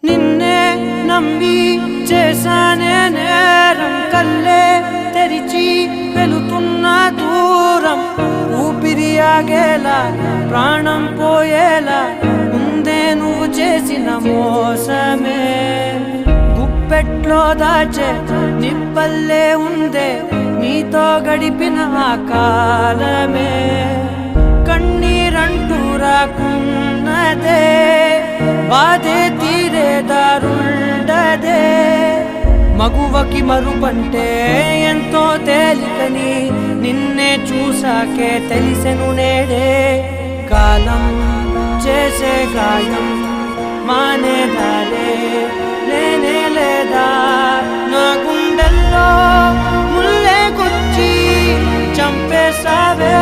నిన్నే నమ్మి చేశానే నేరం కల్లే తెరిచి వెళుతున్న దూరం ఊపిరి ఆగేలా ప్రాణం పోయేలా ముందే నువ్వు చేసిన మోసమే గుప్పెట్లో దాచే నిప్పల్లే ఉందే నీతో గడిపిన ఆ కాలమే కన్నీరంటూ రాకున్నదే బాధే తీరే దారుండదే మగువకి మరుపంటే ఎంతో తేలికని నిన్నే చూసాకే తెలిసెను నేడే కాలం చేసే గాయం మానేదాలే లేనే లేదా నా గుండెల్లో ముల్లే గుచ్చి చంపేసావే